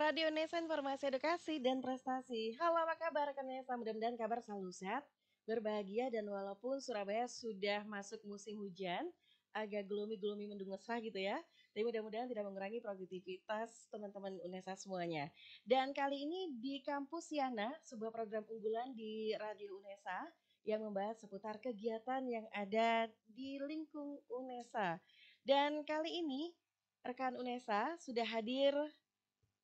Radio Unesa Informasi Edukasi dan Prestasi. Halo, apa kabar rekan Unesa? Mudah-mudahan kabar selalu sehat, berbahagia, dan walaupun Surabaya sudah masuk musim hujan, agak gloomy mendung mesra gitu ya. Tapi mudah-mudahan tidak mengurangi produktivitas teman-teman Unesa semuanya. Dan kali ini di Kampus Yana, sebuah program unggulan di Radio Unesa yang membahas seputar kegiatan yang ada di lingkung Unesa. Dan kali ini rekan Unesa sudah hadir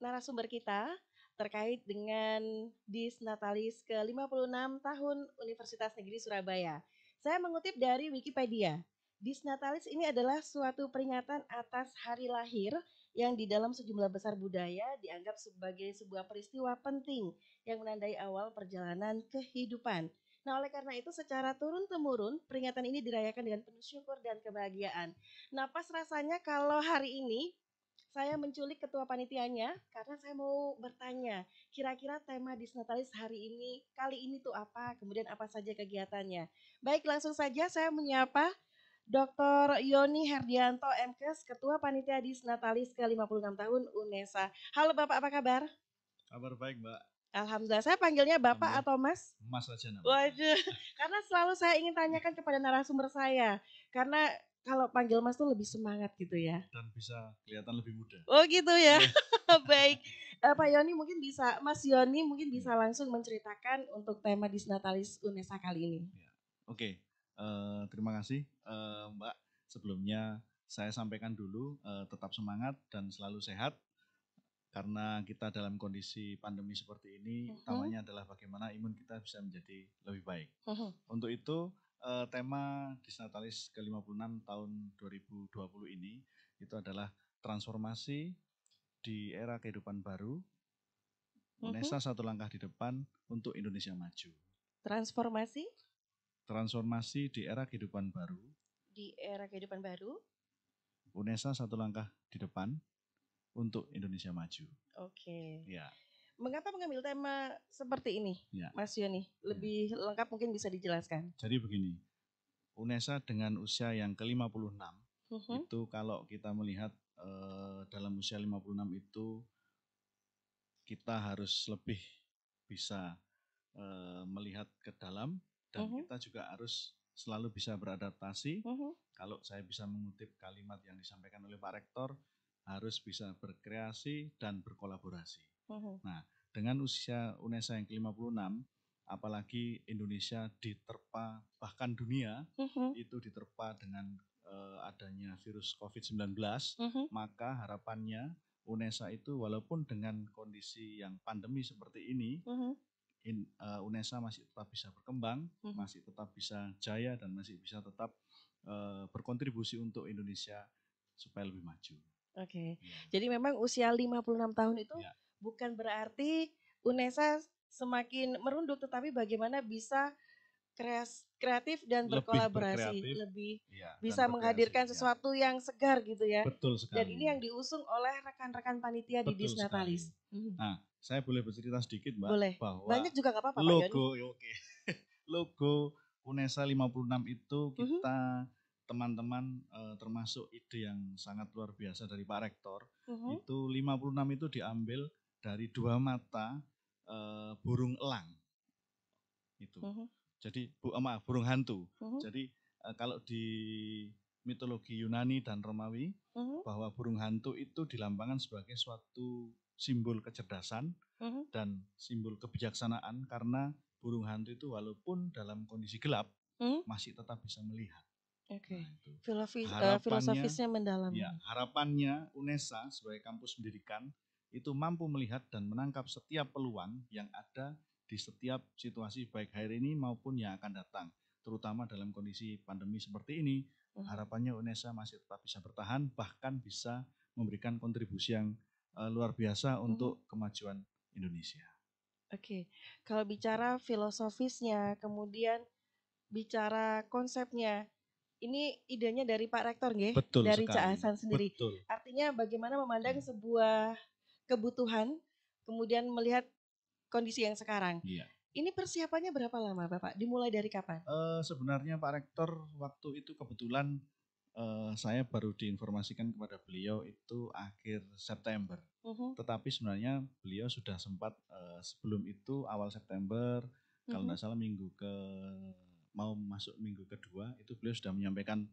narasumber kita terkait dengan Disnatalis ke-56 tahun Universitas Negeri Surabaya. Saya mengutip dari Wikipedia. Disnatalis ini adalah suatu peringatan atas hari lahir yang di dalam sejumlah besar budaya dianggap sebagai sebuah peristiwa penting yang menandai awal perjalanan kehidupan. Nah, oleh karena itu secara turun-temurun peringatan ini dirayakan dengan penuh syukur dan kebahagiaan. Nah, pas rasanya kalau hari ini saya menculik ketua panitianya karena saya mau bertanya, kira-kira tema Disnatalis kali ini tuh apa, kemudian apa saja kegiatannya. Baik, langsung saja saya menyapa Dr. Yoni Herdianto MKes, Ketua Panitia Disnatalis ke-56 tahun UNESA. Halo Bapak, apa kabar? Kabar baik, Mbak. Alhamdulillah, saya panggilnya Bapak atau Mas? Mas aja namanya. Waduh, karena selalu saya ingin tanyakan kepada narasumber saya, karena kalau panggil Mas tuh lebih semangat gitu ya. Dan bisa kelihatan lebih muda. Oh gitu ya, baik. Pak Yoni mungkin bisa, Mas Yoni mungkin bisa langsung menceritakan untuk tema Disnatalis UNESA kali ini. Ya. Oke, terima kasih Mbak. Sebelumnya saya sampaikan dulu tetap semangat dan selalu sehat. Karena kita dalam kondisi pandemi seperti ini, utamanya adalah bagaimana imun kita bisa menjadi lebih baik. Untuk itu, tema Disnatalis ke-56 tahun 2020 ini, itu adalah transformasi di era kehidupan baru, UNESA satu langkah di depan untuk Indonesia maju. Transformasi? Transformasi di era kehidupan baru. Di era kehidupan baru. UNESA satu langkah di depan untuk Indonesia maju. Oke. Ya. Mengapa mengambil tema seperti ini, ya, Mas Yoni? Lebih lengkap mungkin bisa dijelaskan. Jadi begini, UNESA dengan usia yang ke-56, itu kalau kita melihat dalam usia 56 itu kita harus lebih bisa melihat ke dalam dan kita juga harus selalu bisa beradaptasi. Kalau saya bisa mengutip kalimat yang disampaikan oleh Pak Rektor, harus bisa berkreasi dan berkolaborasi. Nah, dengan usia UNESA yang ke-56, apalagi Indonesia diterpa, bahkan dunia itu diterpa dengan adanya virus COVID-19, maka harapannya UNESA itu walaupun dengan kondisi yang pandemi seperti ini, UNESA masih tetap bisa berkembang, masih tetap bisa jaya dan masih bisa tetap berkontribusi untuk Indonesia supaya lebih maju. Oke. Jadi memang usia 56 tahun itu bukan berarti UNESA semakin merunduk, tetapi bagaimana bisa kreatif dan berkolaborasi, lebih bisa menghadirkan sesuatu yang segar gitu ya. Betul sekali. Dan ini yang diusung oleh rekan-rekan panitia di Disnatalis. Nah, saya boleh bercerita sedikit, Mbak. Boleh. Bahwa banyak juga nggak apa-apa, logo, logo UNESA 56 itu kita teman-teman termasuk ide yang sangat luar biasa dari Pak Rektor, itu 56 itu diambil dari dua mata burung elang. Itu. Jadi burung hantu. Jadi kalau di mitologi Yunani dan Romawi, bahwa burung hantu itu dilambangkan sebagai suatu simbol kecerdasan dan simbol kebijaksanaan, karena burung hantu itu walaupun dalam kondisi gelap masih tetap bisa melihat. Oke. Filosofisnya mendalam. Ya, harapannya UNESA sebagai kampus pendidikan itu mampu melihat dan menangkap setiap peluang yang ada di setiap situasi baik hari ini maupun yang akan datang, terutama dalam kondisi pandemi seperti ini. Harapannya UNESA masih tetap bisa bertahan, bahkan bisa memberikan kontribusi yang luar biasa untuk kemajuan Indonesia. Oke, kalau bicara filosofisnya, kemudian bicara konsepnya, ini idenya dari Pak Rektor nggih? Betul dari sekali. Cak Hasan sendiri. Betul. Artinya bagaimana memandang sebuah kebutuhan, kemudian melihat kondisi yang sekarang. Iya. Ini persiapannya berapa lama Bapak? Dimulai dari kapan? Sebenarnya Pak Rektor waktu itu kebetulan saya baru diinformasikan kepada beliau itu akhir September. Tetapi sebenarnya beliau sudah sempat sebelum itu awal September, kalau tidak salah mau masuk minggu kedua itu beliau sudah menyampaikan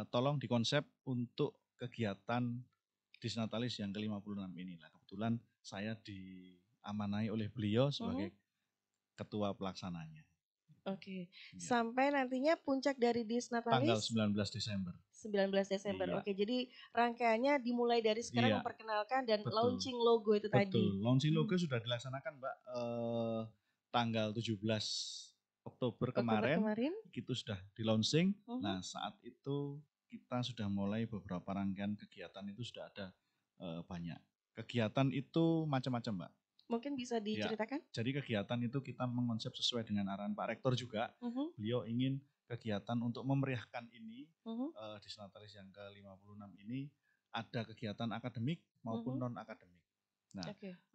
tolong dikonsep untuk kegiatan Disnatalis yang ke-56 ini. Nah, kebetulan saya diamanai oleh beliau sebagai ketua pelaksananya. Oke. Sampai nantinya puncak dari Disnatalis tanggal 19 Desember. 19 Desember. Iya. Oke, jadi rangkaiannya dimulai dari sekarang memperkenalkan dan launching logo itu tadi. Betul. Launching logo sudah dilaksanakan, Mbak, tanggal 17 Oktober kemarin. Itu sudah di launching. Nah, saat itu kita sudah mulai beberapa rangkaian kegiatan itu sudah ada banyak. Kegiatan itu macam-macam, Mbak. Mungkin bisa diceritakan? Ya, jadi kegiatan itu kita mengonsep sesuai dengan arahan Pak Rektor juga. Beliau ingin kegiatan untuk memeriahkan ini, Disnatalis yang ke-56 ini, ada kegiatan akademik maupun non-akademik. Nah,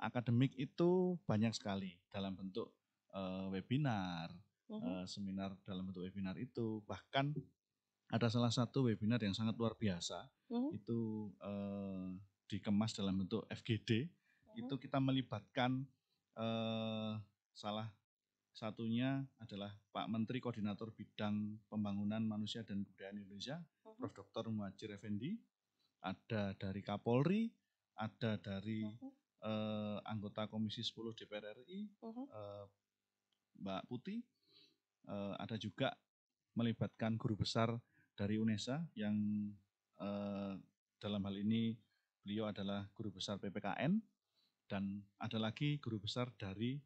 akademik itu banyak sekali dalam bentuk webinar, seminar dalam bentuk webinar itu. Bahkan ada salah satu webinar yang sangat luar biasa, itu dikemas dalam bentuk FGD. Itu kita melibatkan salah satunya adalah Pak Menteri Koordinator Bidang Pembangunan Manusia dan Kebudayaan Indonesia, Prof. Dr. Muhadjir Effendi, ada dari Kapolri, ada dari anggota Komisi 10 DPR RI, Mbak Putih, ada juga melibatkan guru besar dari UNESA yang dalam hal ini beliau adalah guru besar PPKN, dan ada lagi guru besar dari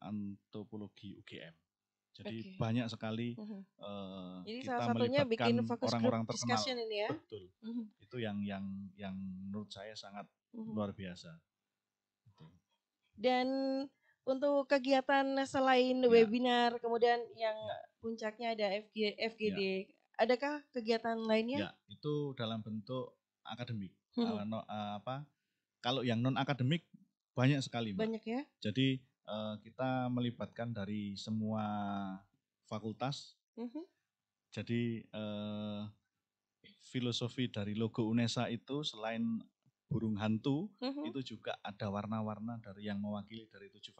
antropologi UGM. Jadi banyak sekali kita melibatkan orang-orang terkenal. Ini ya? Betul. Itu yang menurut saya sangat luar biasa. Dan untuk kegiatan selain webinar, kemudian yang puncaknya ada FGD, adakah kegiatan lainnya? Ya, itu dalam bentuk akademik. Kalau yang non akademik banyak sekali, Mbak. Banyak ya. Jadi kita melibatkan dari semua fakultas. Jadi filosofi dari logo UNESA itu selain burung hantu, itu juga ada warna-warna dari yang mewakili dari 7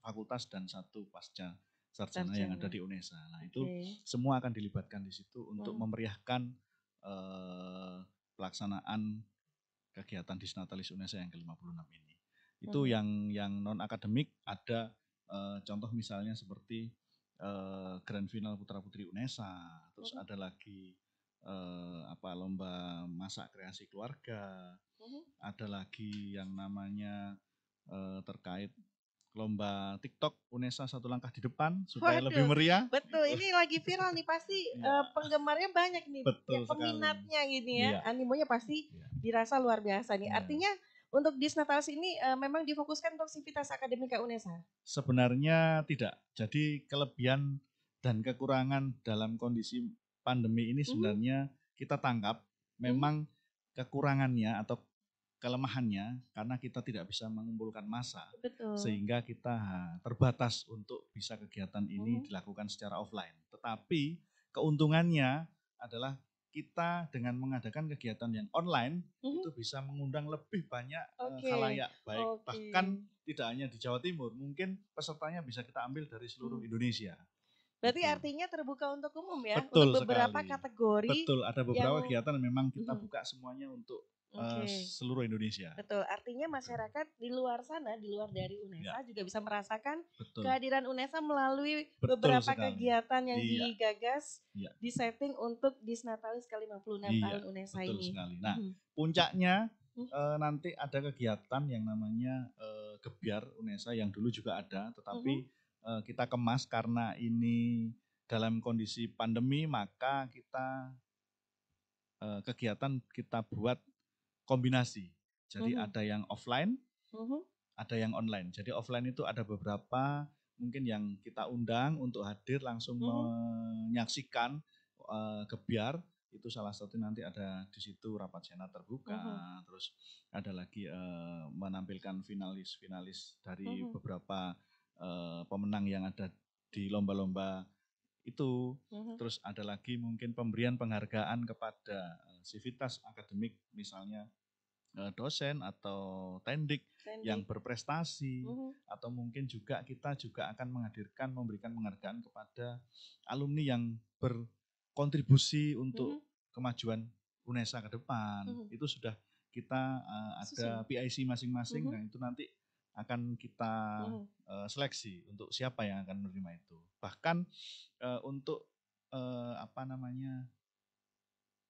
fakultas dan 1 pasca sarjana yang ada di UNESA. Nah, itu semua akan dilibatkan di situ untuk memeriahkan pelaksanaan kegiatan Disnatalis UNESA yang ke-56 ini. Itu yang non akademik ada contoh misalnya seperti Grand Final Putra Putri UNESA, terus ada lagi lomba masak kreasi keluarga, ada lagi yang namanya terkait lomba TikTok UNESA satu langkah di depan supaya lebih meriah. Betul, ini lagi viral nih pasti penggemarnya banyak nih, betul peminatnya gini ya, animonya pasti dirasa luar biasa nih. Artinya untuk Disnatalis ini memang difokuskan untuk sivitas akademika UNESA? Sebenarnya tidak. Jadi kelebihan dan kekurangan dalam kondisi pandemi ini sebenarnya kita tangkap memang kekurangannya atau kelemahannya karena kita tidak bisa mengumpulkan massa. Sehingga kita terbatas untuk bisa kegiatan ini dilakukan secara offline. Tetapi keuntungannya adalah kita dengan mengadakan kegiatan yang online itu bisa mengundang lebih banyak khalayak baik, bahkan tidak hanya di Jawa Timur, mungkin pesertanya bisa kita ambil dari seluruh Indonesia. Berarti artinya terbuka untuk umum ya? Betul untuk beberapa sekali. Kategori. Betul, ada beberapa kegiatan memang kita buka semuanya untuk seluruh Indonesia. Betul, artinya masyarakat di luar sana, di luar dari UNESA juga bisa merasakan kehadiran UNESA melalui beberapa kegiatan yang digagas, disetting untuk Disnatalis ke-56 tahun UNESA ini. Betul sekali. Nah, puncaknya nanti ada kegiatan yang namanya Gebyar UNESA yang dulu juga ada, tetapi kita kemas karena ini dalam kondisi pandemi, maka kita kegiatan kita buat kombinasi. Jadi ada yang offline, ada yang online. Jadi offline itu ada beberapa mungkin yang kita undang untuk hadir langsung menyaksikan Gebyar. Itu salah satu nanti ada di situ rapat senat terbuka. Terus ada lagi menampilkan finalis-finalis dari beberapa pemenang yang ada di lomba-lomba itu. Terus ada lagi mungkin pemberian penghargaan kepada sivitas akademik, misalnya dosen atau tendik yang berprestasi, atau mungkin juga kita juga akan memberikan penghargaan kepada alumni yang berkontribusi untuk kemajuan UNESA ke depan. Itu sudah kita ada PIC masing-masing, dan itu nanti akan kita seleksi untuk siapa yang akan menerima itu. Bahkan untuk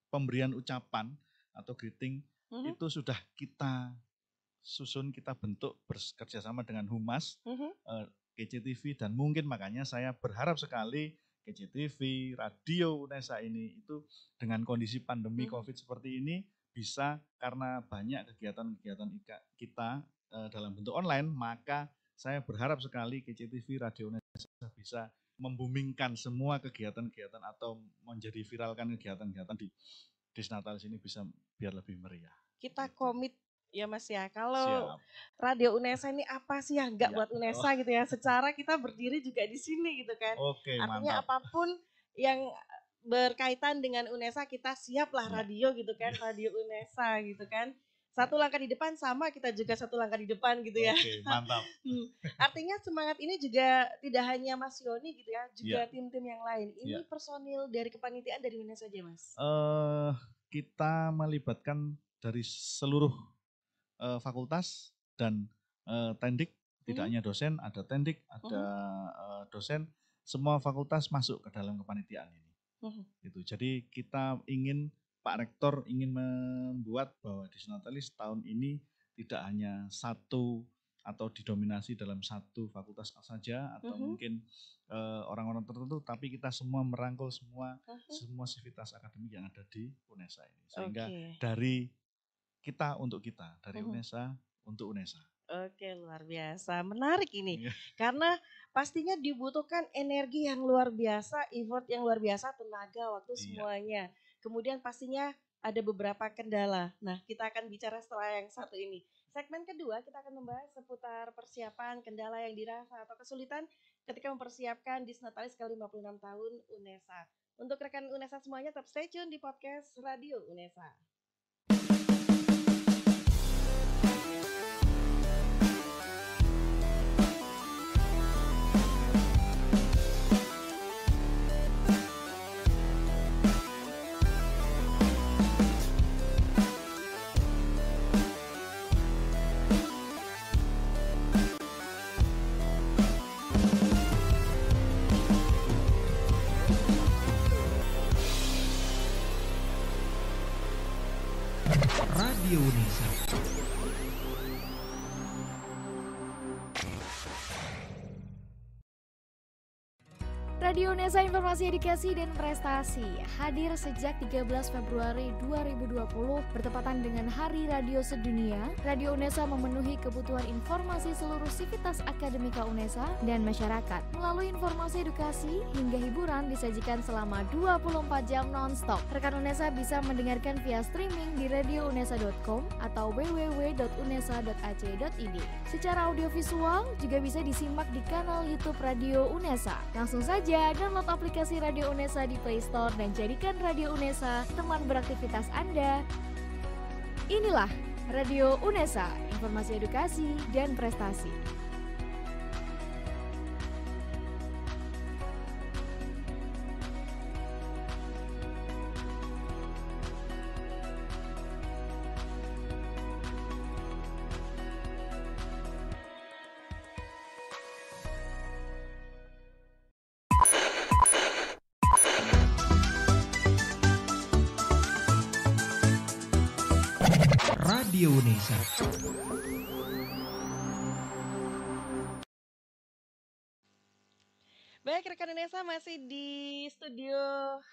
pemberian ucapan atau greeting itu sudah kita susun, kita bentuk bekerjasama dengan Humas, KCTV, dan mungkin makanya saya berharap sekali KCTV, Radio UNESA ini itu dengan kondisi pandemi COVID seperti ini bisa, karena banyak kegiatan-kegiatan kita dalam bentuk online, maka saya berharap sekali KCTV, Radio UNESA bisa membumingkan semua kegiatan-kegiatan atau menjadi viralkan kegiatan-kegiatan di Disnatalis ini bisa biar lebih meriah. Kita komit ya Mas ya, kalau Radio UNESA ini apa sih yang enggak buat UNESA gitu ya, secara kita berdiri juga di sini gitu kan. Artinya mantap. Apapun yang berkaitan dengan UNESA kita siap lah radio gitu kan, Radio UNESA gitu kan. Satu langkah di depan, sama kita juga satu langkah di depan gitu ya. Oke, mantap. Artinya semangat ini juga tidak hanya Mas Yoni gitu ya, juga tim-tim yang lain. Ini personil dari kepanitiaan dari mana saja Mas? Kita melibatkan dari seluruh fakultas dan tendik, tidak hanya dosen, ada tendik, ada dosen, semua fakultas masuk ke dalam kepanitiaan ini. Gitu. Jadi kita ingin, Pak Rektor ingin membuat bahwa Disnatalis tahun ini tidak hanya satu atau didominasi dalam satu fakultas saja, atau mungkin orang-orang tertentu, tapi kita semua merangkul semua sivitas akademik yang ada di UNESA ini. Sehingga dari kita untuk kita, dari UNESA untuk UNESA. Oke, luar biasa. Menarik ini. Karena pastinya dibutuhkan energi yang luar biasa, effort yang luar biasa, tenaga, waktu, semuanya. Kemudian pastinya ada beberapa kendala. Nah, kita akan bicara setelah yang satu ini. Segmen kedua kita akan membahas seputar persiapan, kendala yang dirasa atau kesulitan ketika mempersiapkan Disnatalis ke-56 tahun UNESA. Untuk rekan UNESA semuanya, tetap stay tune di podcast Radio UNESA. Radio UNESA. Radio UNESA, informasi edukasi dan prestasi, hadir sejak 13 Februari 2020 bertepatan dengan Hari Radio Sedunia. Radio UNESA memenuhi kebutuhan informasi seluruh sivitas akademika UNESA dan masyarakat. Melalui informasi edukasi hingga hiburan disajikan selama 24 jam non-stop. Rekan UNESA bisa mendengarkan via streaming di radiounesa.com atau www.unesa.ac.id. Secara audiovisual juga bisa disimak di kanal YouTube Radio UNESA. Langsung saja download aplikasi Radio UNESA di Play Store dan jadikan Radio UNESA teman beraktivitas Anda. Inilah Radio UNESA, informasi edukasi dan prestasi. Radio UNESA. Baik, rekan UNESA masih di studio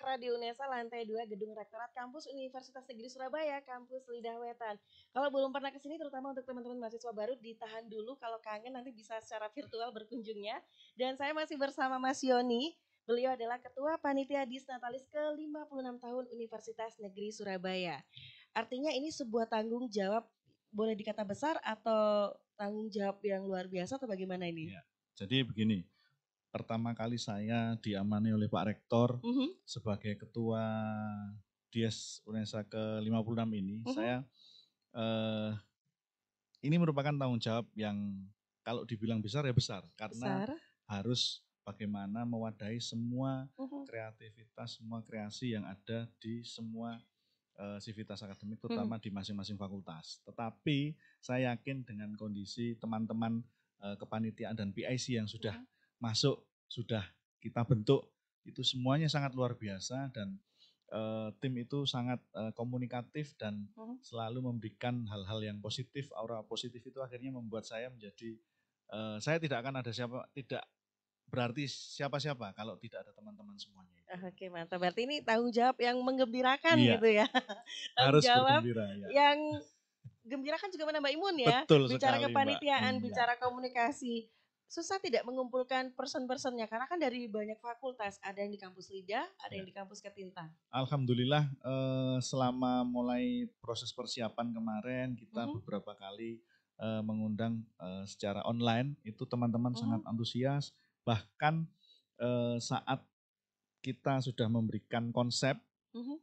Radio UNESA lantai 2 Gedung Rektorat Kampus Universitas Negeri Surabaya, Kampus Lidah Wetan. Kalau belum pernah ke sini, terutama untuk teman-teman mahasiswa baru, ditahan dulu, kalau kangen nanti bisa secara virtual berkunjungnya. Dan saya masih bersama Mas Yoni. Beliau adalah Ketua Panitia Disnatalis ke-56 tahun Universitas Negeri Surabaya. Artinya ini sebuah tanggung jawab, boleh dikata besar atau tanggung jawab yang luar biasa atau bagaimana ini? Ya, jadi begini, pertama kali saya diamani oleh Pak Rektor sebagai Ketua Dies UNESA ke-56 ini, saya ini merupakan tanggung jawab yang kalau dibilang besar ya besar, karena harus bagaimana mewadahi semua kreativitas, semua kreasi yang ada di semua sivitas akademik, terutama di masing-masing fakultas. Tetapi saya yakin dengan kondisi teman-teman kepanitiaan dan PIC yang sudah masuk, sudah kita bentuk, itu semuanya sangat luar biasa dan tim itu sangat komunikatif dan selalu memberikan hal-hal yang positif, aura positif itu akhirnya membuat saya menjadi, saya tidak akan ada tidak berarti siapa-siapa kalau tidak ada teman-teman semuanya. Oke, mantap. Berarti ini tanggung jawab yang menggembirakan gitu ya. Harus bergembira ya. Yang gembira kan juga menambah imun ya. Betul bicara sekali, kepanitiaan, bicara komunikasi. Susah tidak mengumpulkan person-personnya karena kan dari banyak fakultas, ada yang di kampus Lidah, ada yang di kampus Ketintang. Alhamdulillah selama mulai proses persiapan kemarin kita beberapa kali mengundang secara online, itu teman-teman sangat antusias, bahkan saat kita sudah memberikan konsep,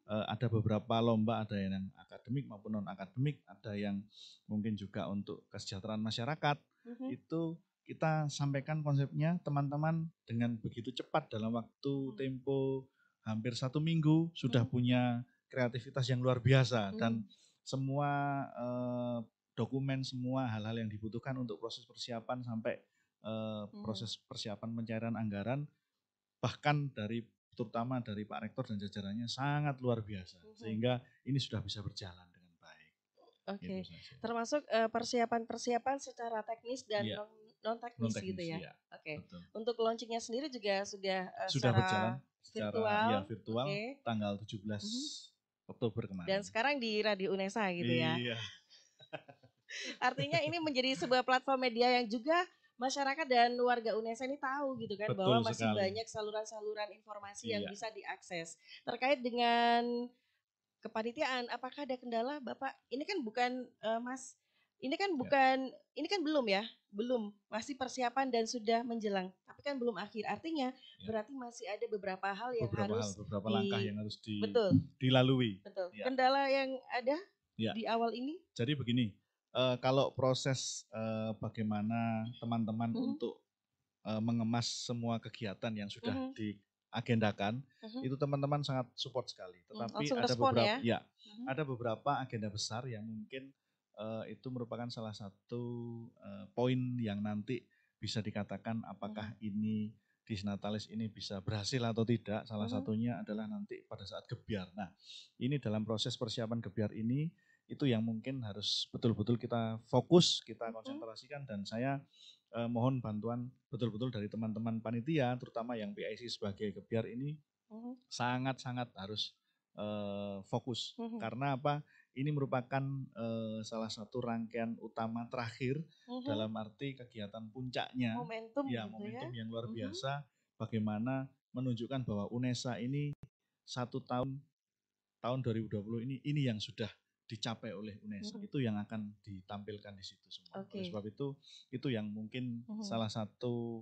ada beberapa lomba, ada yang akademik maupun non akademik, ada yang mungkin juga untuk kesejahteraan masyarakat, itu kita sampaikan konsepnya, teman-teman dengan begitu cepat dalam waktu tempo hampir 1 minggu sudah punya kreativitas yang luar biasa dan semua dokumen, semua hal-hal yang dibutuhkan untuk proses persiapan sampai proses persiapan pencairan anggaran, bahkan terutama dari Pak Rektor dan jajarannya sangat luar biasa, sehingga ini sudah bisa berjalan dengan baik. Oke, termasuk persiapan-persiapan secara teknis dan non teknis gitu ya. Oke. Untuk launchingnya sendiri juga sudah berjalan secara virtual tanggal 17 Oktober kemarin. Dan sekarang di Radio UNESA gitu ya. Iya. Artinya ini menjadi sebuah platform media yang juga masyarakat dan warga UNESA ini tahu gitu kan. Betul, bahwa masih banyak saluran-saluran informasi yang bisa diakses. Terkait dengan kepanitiaan, apakah ada kendala Bapak? Ini kan bukan Mas, ini kan bukan, ini kan belum ya, belum, masih persiapan dan sudah menjelang, tapi kan belum akhir. Artinya berarti masih ada beberapa hal yang beberapa langkah yang harus dilalui. Betul. Kendala yang ada di awal ini? Jadi begini, kalau proses bagaimana teman-teman untuk mengemas semua kegiatan yang sudah diagendakan, itu teman-teman sangat support sekali. Tetapi ada beberapa ada beberapa agenda besar yang mungkin itu merupakan salah satu poin yang nanti bisa dikatakan apakah ini Disnatalis ini bisa berhasil atau tidak. Salah satunya adalah nanti pada saat gebyar. Nah, ini dalam proses persiapan gebyar ini, itu yang mungkin harus betul-betul kita fokus, kita konsentrasikan, dan saya mohon bantuan betul-betul dari teman-teman panitia, terutama yang PIC sebagai gebyar ini sangat-sangat harus fokus. Karena apa? Ini merupakan salah satu rangkaian utama terakhir dalam arti kegiatan puncaknya, momentum yang luar biasa, bagaimana menunjukkan bahwa UNESA ini 1 tahun 2020 ini yang sudah dicapai oleh UNESA, itu yang akan ditampilkan di situ semua. Oleh sebab itu yang mungkin salah satu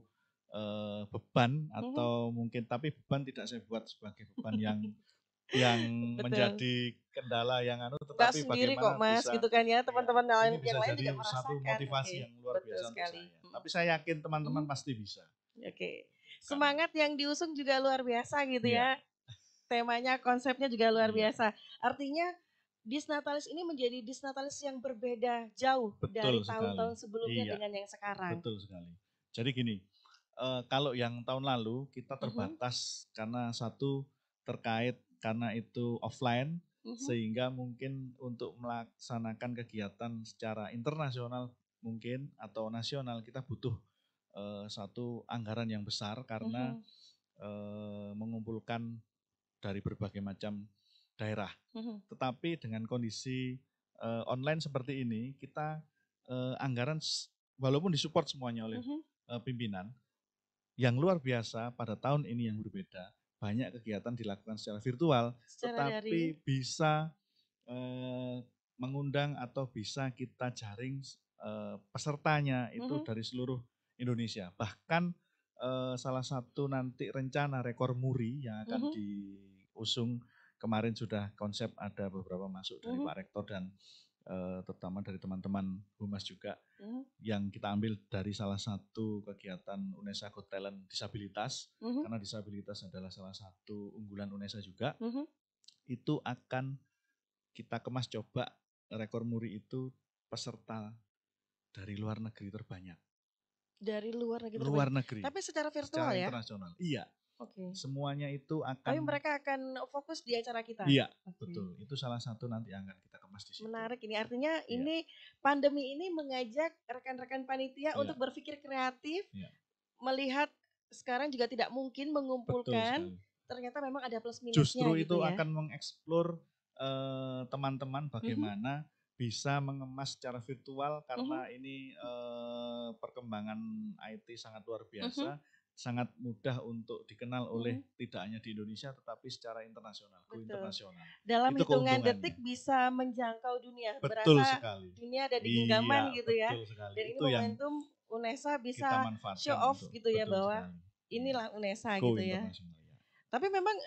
beban atau mungkin, tapi beban tidak saya buat sebagai beban yang menjadi kendala yang tetapi sendiri bagaimana kok Mas bisa, gitu kan ya, teman-teman yang lain juga merasakan. Satu motivasi yang luar biasa sekali. Untuk saya. Tapi saya yakin teman-teman pasti bisa. Semangat yang diusung juga luar biasa gitu ya. Temanya, konsepnya juga luar biasa. Artinya Disnatalis ini menjadi Disnatalis yang berbeda jauh dari tahun-tahun sebelumnya dengan yang sekarang. Betul sekali. Jadi gini, kalau yang tahun lalu kita terbatas karena satu terkait karena itu offline, sehingga mungkin untuk melaksanakan kegiatan secara internasional mungkin atau nasional kita butuh satu anggaran yang besar karena mengumpulkan dari berbagai macam daerah. Tetapi dengan kondisi online seperti ini, kita anggaran walaupun disupport semuanya oleh pimpinan, yang luar biasa pada tahun ini yang berbeda, banyak kegiatan dilakukan secara virtual, tetapi bisa mengundang atau bisa kita jaring pesertanya itu dari seluruh Indonesia. Bahkan salah satu nanti rencana rekor muri yang akan diusung. Kemarin sudah konsep ada beberapa masuk dari Pak Rektor dan terutama dari teman-teman Humas juga yang kita ambil dari salah satu kegiatan UNESA Got Talent disabilitas, karena disabilitas adalah salah satu unggulan UNESA juga. Itu akan kita kemas coba rekor muri itu peserta dari luar negeri terbanyak. Dari luar negeri. Luar negeri. Tapi secara virtual secara ya? Internasional. Iya. Oke. Semuanya itu akan. Tapi mereka akan fokus di acara kita. Iya, betul. Itu salah satu nanti yang akan kita kemas di situ. Menarik ini. Artinya ini pandemi ini mengajak rekan-rekan panitia untuk berpikir kreatif, melihat sekarang juga tidak mungkin mengumpulkan. Ternyata memang ada plus minusnya. Justru gitu itu ya. akan mengeksplor teman-teman bagaimana bisa mengemas secara virtual karena ini perkembangan IT sangat luar biasa, sangat mudah untuk dikenal oleh tidak hanya di Indonesia tetapi secara internasional, internasional. Dalam itu hitungan detik bisa menjangkau dunia. Betul berasa sekali. Dunia ada di genggaman gitu ya. Sekali. Dan itu ini momentum UNESA bisa show off gitu ya bahwa inilah UNESA gitu ya. Tapi memang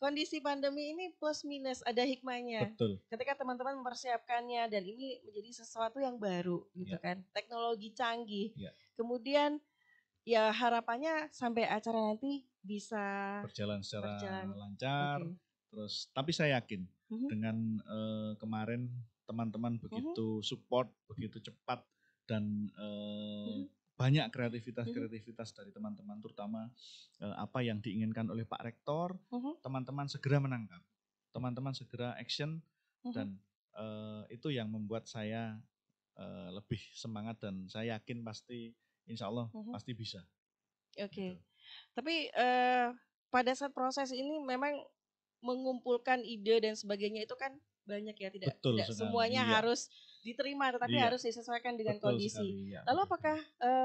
kondisi pandemi ini plus minus, ada hikmahnya. Betul. Ketika teman-teman mempersiapkannya dan ini menjadi sesuatu yang baru gitu kan. Teknologi canggih. Kemudian ya harapannya sampai acara nanti bisa berjalan secara lancar. Terus tapi saya yakin dengan kemarin teman-teman begitu support, begitu cepat dan banyak kreativitas dari teman-teman, terutama apa yang diinginkan oleh Pak Rektor, teman-teman segera menangkap, teman-teman segera action, dan itu yang membuat saya lebih semangat dan saya yakin pasti, insya Allah pasti bisa. Oke. Tapi pada saat proses ini memang mengumpulkan ide dan sebagainya itu kan banyak ya, tidak semuanya harus diterima, tetapi harus disesuaikan dengan kondisi. Lalu apakah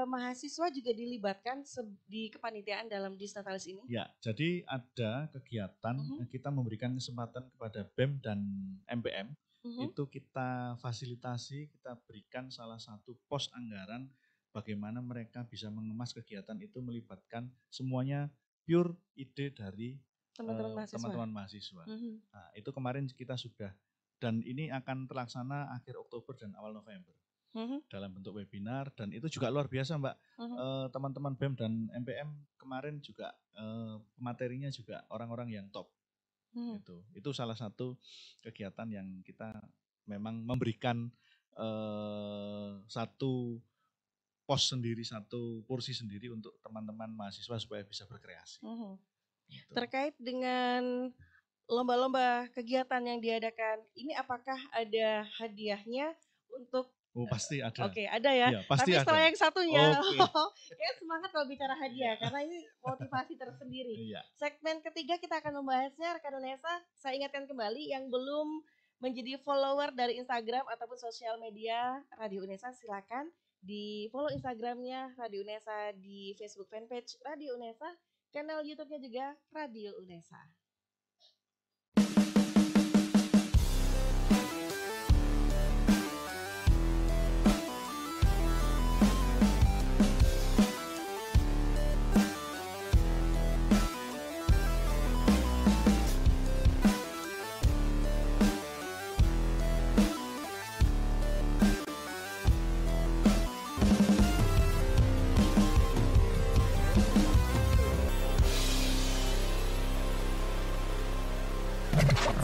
mahasiswa juga dilibatkan di kepanitiaan dalam Disnatalis ini? Ya, jadi ada kegiatan kita memberikan kesempatan kepada BEM dan MPM, itu kita fasilitasi, kita berikan salah satu pos anggaran bagaimana mereka bisa mengemas kegiatan itu melibatkan semuanya pure ide dari teman-teman mahasiswa. Nah, itu kemarin kita sudah. Dan ini akan terlaksana akhir Oktober dan awal November dalam bentuk webinar dan itu juga luar biasa Mbak. Teman-teman BEM dan MPM kemarin juga materinya juga orang-orang yang top. Itu salah satu kegiatan yang kita memang memberikan satu pos sendiri, satu porsi sendiri untuk teman-teman mahasiswa supaya bisa berkreasi. Gitu. Terkait dengan lomba-lomba kegiatan yang diadakan, ini apakah ada hadiahnya untuk? Oh pasti ada. Oke, ada ya. Iya, pasti tapi setelah ada. yang satunya, kayak semangat kalau bicara hadiah karena ini motivasi tersendiri. Segmen ketiga kita akan membahasnya, rekan UNESA. Saya ingatkan kembali yang belum menjadi follower dari Instagram ataupun sosial media Radio UNESA, silakan di follow Instagramnya Radio UNESA, di Facebook fanpage Radio UNESA, kanal YouTube-nya juga Radio UNESA.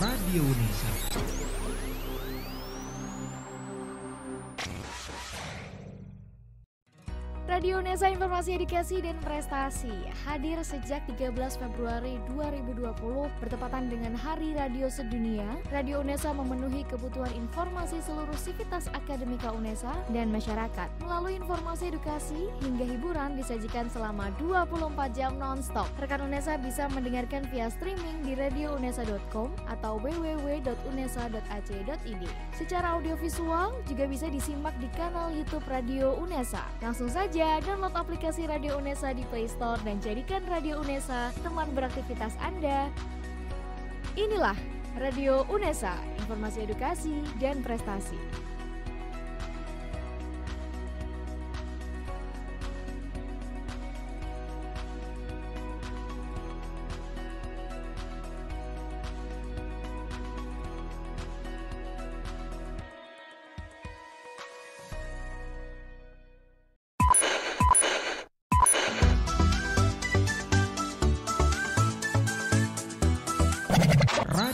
Radio UNESA. Radio UNESA Informasi Edukasi dan Prestasi hadir sejak 13 Februari 2020 bertepatan dengan Hari Radio Sedunia. Radio UNESA memenuhi kebutuhan informasi seluruh sivitas akademika UNESA dan masyarakat. Melalui informasi edukasi hingga hiburan disajikan selama 24 jam non-stop. Rekan UNESA bisa mendengarkan via streaming di radiounesa.com atau www.unesa.ac.id. Secara audiovisual juga bisa disimak di kanal YouTube Radio UNESA. Langsung saja download aplikasi Radio UNESA di Play Store dan jadikan Radio UNESA teman beraktivitas Anda. Inilah Radio UNESA, informasi edukasi dan prestasi.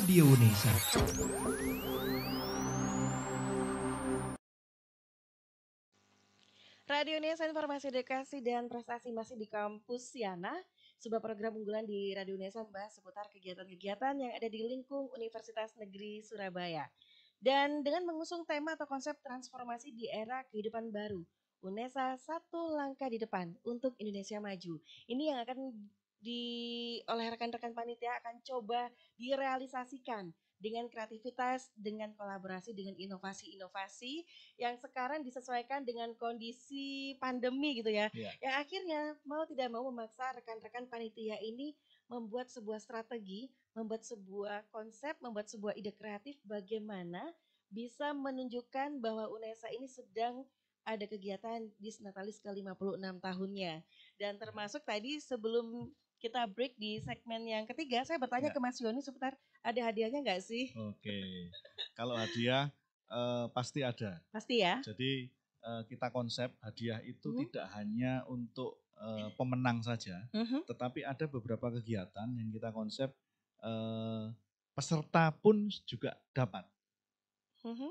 Radio Unesa. Radio Unesa, informasi edukasi dan prestasi masih di kampus Siana. Sebuah program unggulan di Radio Unesa membahas seputar kegiatan-kegiatan yang ada di lingkung Universitas Negeri Surabaya. Dan dengan mengusung tema atau konsep transformasi di era kehidupan baru, Unesa satu langkah di depan untuk Indonesia maju. Ini yang akan oleh rekan-rekan panitia akan coba direalisasikan dengan kreativitas, dengan kolaborasi, dengan inovasi-inovasi yang sekarang disesuaikan dengan kondisi pandemi gitu ya. Iya. Yang akhirnya mau tidak mau memaksa rekan-rekan panitia ini membuat sebuah strategi, membuat sebuah konsep, membuat sebuah ide kreatif bagaimana bisa menunjukkan bahwa Unesa ini sedang ada kegiatan Disnatalis ke-56 tahunnya. Dan termasuk tadi sebelum kita break di segmen yang ketiga, saya bertanya ke Mas Yoni seputar ada hadiahnya nggak sih? Oke, kalau hadiah pasti ada. Pasti ya. Jadi kita konsep hadiah itu tidak hanya untuk pemenang saja, tetapi ada beberapa kegiatan yang kita konsep peserta pun juga dapat.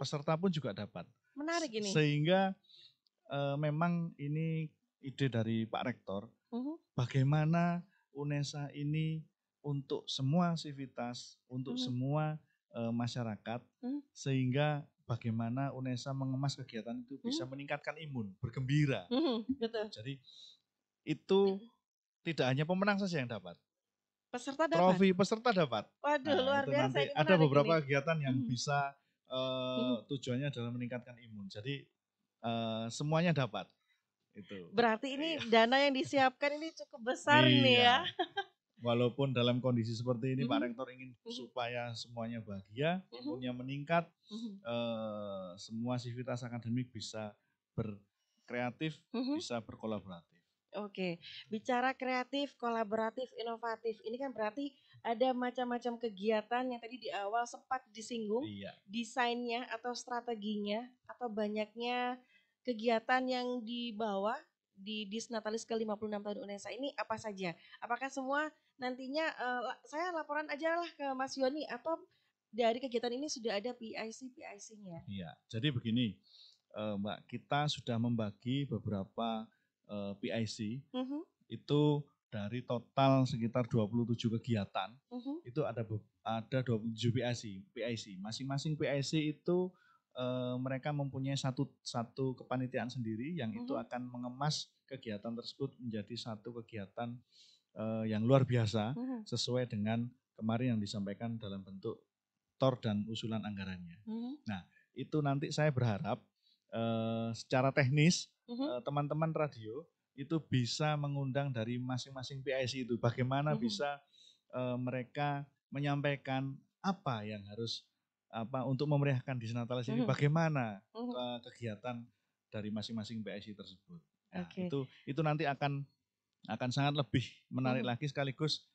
Peserta pun juga dapat. Menarik ini. Sehingga memang ini ide dari Pak Rektor, bagaimana Unesa ini untuk semua sivitas, untuk semua masyarakat, sehingga bagaimana Unesa mengemas kegiatan itu bisa meningkatkan imun, bergembira. Betul. Jadi itu tidak hanya pemenang saja yang dapat. Peserta dapat. Trofi peserta dapat. Waduh, luar itu biasa. Nanti Ini ada beberapa ini. kegiatan yang bisa tujuannya adalah meningkatkan imun. Jadi semuanya dapat. Itu. Berarti ini dana yang disiapkan ini cukup besar nih ya. Walaupun dalam kondisi seperti ini Pak Rektor ingin supaya semuanya bahagia, imunnya meningkat, semua sivitas akademik bisa berkreatif, bisa berkolaboratif. Oke, bicara kreatif, kolaboratif, inovatif, ini kan berarti ada macam-macam kegiatan yang tadi di awal sempat disinggung, desainnya atau strateginya, atau banyaknya kegiatan yang dibawa di Disnatalis ke-56 tahun Unesa ini apa saja? Apakah semua nantinya, saya laporan aja lah ke Mas Yoni, atau dari kegiatan ini sudah ada PIC-nya? Iya, jadi begini Mbak, kita sudah membagi beberapa PIC, itu dari total sekitar 27 kegiatan, itu ada 27 PIC. Masing-masing PIC itu mereka mempunyai satu kepanitiaan sendiri yang itu akan mengemas kegiatan tersebut menjadi satu kegiatan yang luar biasa sesuai dengan kemarin yang disampaikan dalam bentuk TOR dan usulan anggarannya. Nah, itu nanti saya berharap secara teknis teman-teman radio itu bisa mengundang dari masing-masing PIC itu bagaimana bisa mereka menyampaikan apa yang harus untuk memeriahkan Disnatalis ini, bagaimana kegiatan dari masing-masing PIC tersebut. Nah, itu nanti akan sangat lebih menarik lagi, sekaligus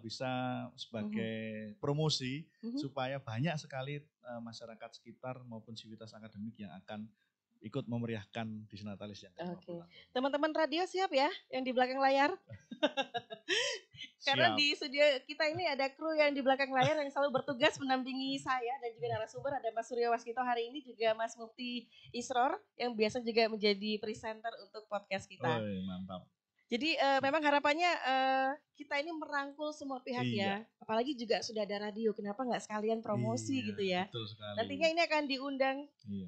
bisa sebagai promosi supaya banyak sekali masyarakat sekitar maupun sivitas akademik yang akan ikut memeriahkan Disnatalis yang ke-56. Teman-teman radio siap ya yang di belakang layar? Karena di studio kita ini ada kru yang di belakang layar yang selalu bertugas mendampingi saya dan juga narasumber. Ada Mas Suryo Waskito, hari ini juga Mas Mufti Isror yang biasa juga menjadi presenter untuk podcast kita. Mantap. Jadi memang harapannya kita ini merangkul semua pihak ya. Apalagi juga sudah ada radio, kenapa nggak sekalian promosi gitu ya. Betul sekali. Nantinya ini akan diundang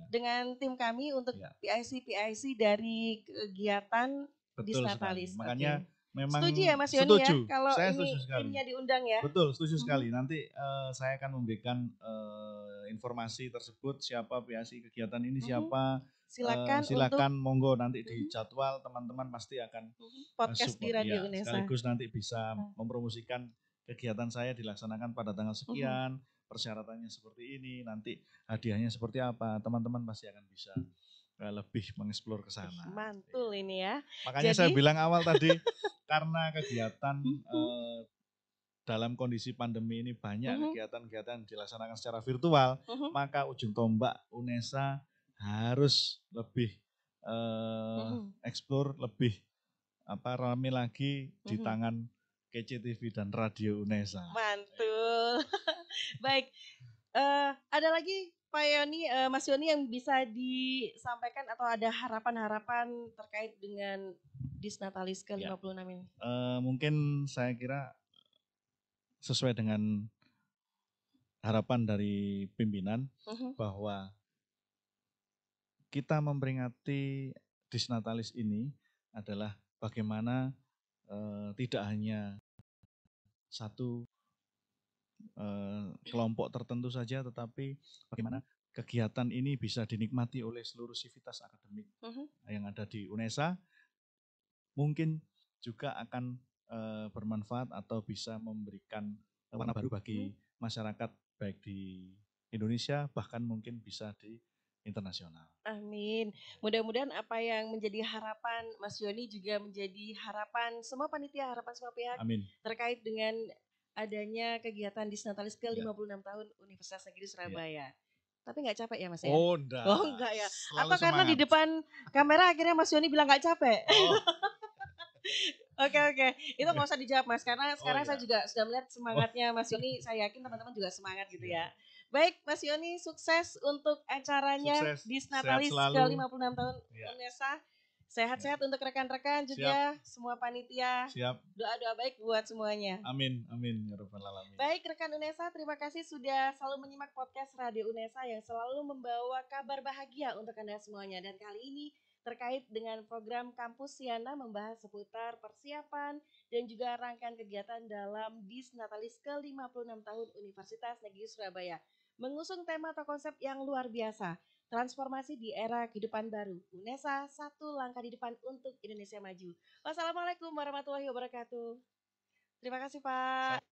dengan tim kami untuk PIC dari kegiatan Disnatalis. Makanya memang setuju ya Mas Yoni ya kalau saya ini timnya diundang ya. Betul, setuju sekali. Nanti saya akan memberikan informasi tersebut, siapa PIC kegiatan ini, siapa. Silakan monggo nanti di jadwal teman-teman pasti akan podcast di Radio Unesa. Sekaligus nanti bisa mempromosikan kegiatan saya dilaksanakan pada tanggal sekian, persyaratannya seperti ini, nanti hadiahnya seperti apa, teman-teman pasti akan bisa lebih mengeksplor ke sana. Mantul ini ya. Makanya saya bilang awal tadi karena kegiatan dalam kondisi pandemi ini banyak kegiatan-kegiatan dilaksanakan secara virtual, maka ujung tombak Unesa harus lebih eksplor, lebih rame lagi di tangan KCTV dan Radio Unesa. Mantul. Baik, ada lagi Pak Yoni, Mas Yoni yang bisa disampaikan atau ada harapan-harapan terkait dengan Disnatalis Ya. ke-56 ini? Mungkin saya kira sesuai dengan harapan dari pimpinan bahwa kita memperingati Disnatalis ini adalah bagaimana tidak hanya satu kelompok tertentu saja, tetapi bagaimana kegiatan ini bisa dinikmati oleh seluruh sivitas akademik yang ada di UNESA, mungkin juga akan bermanfaat atau bisa memberikan warna baru bagi masyarakat baik di Indonesia bahkan mungkin bisa di internasional. Amin. Mudah-mudahan apa yang menjadi harapan Mas Yoni juga menjadi harapan semua panitia, harapan semua pihak. Amin. Terkait dengan adanya kegiatan Disnatalis ke-56 tahun Universitas Negeri Surabaya. Tapi nggak capek ya Mas ya? Oh enggak. Oh enggak ya? Selalu Atau karena semangat. di depan kamera akhirnya Mas Yoni bilang nggak capek? Oh. Oke. Itu nggak usah dijawab Mas, karena sekarang iya. saya juga sudah melihat semangatnya Mas Yoni. Saya yakin teman-teman juga semangat gitu ya. Baik Mas Yoni, sukses untuk acaranya Disnatalis ke-56 tahun UNESA. Sehat-sehat untuk rekan-rekan juga, semua panitia. Siap. Doa-doa baik buat semuanya. Amin, amin ya rabbal alamin. Baik rekan UNESA, terima kasih sudah selalu menyimak podcast Radio UNESA yang selalu membawa kabar bahagia untuk Anda semuanya. Dan kali ini terkait dengan program Kampus Siana membahas seputar persiapan dan juga rangkaian kegiatan dalam Disnatalis ke-56 tahun Universitas Negeri Surabaya. Mengusung tema atau konsep yang luar biasa, transformasi di era kehidupan baru. UNESA, satu langkah di depan untuk Indonesia maju. Wassalamualaikum warahmatullahi wabarakatuh. Terima kasih Pak.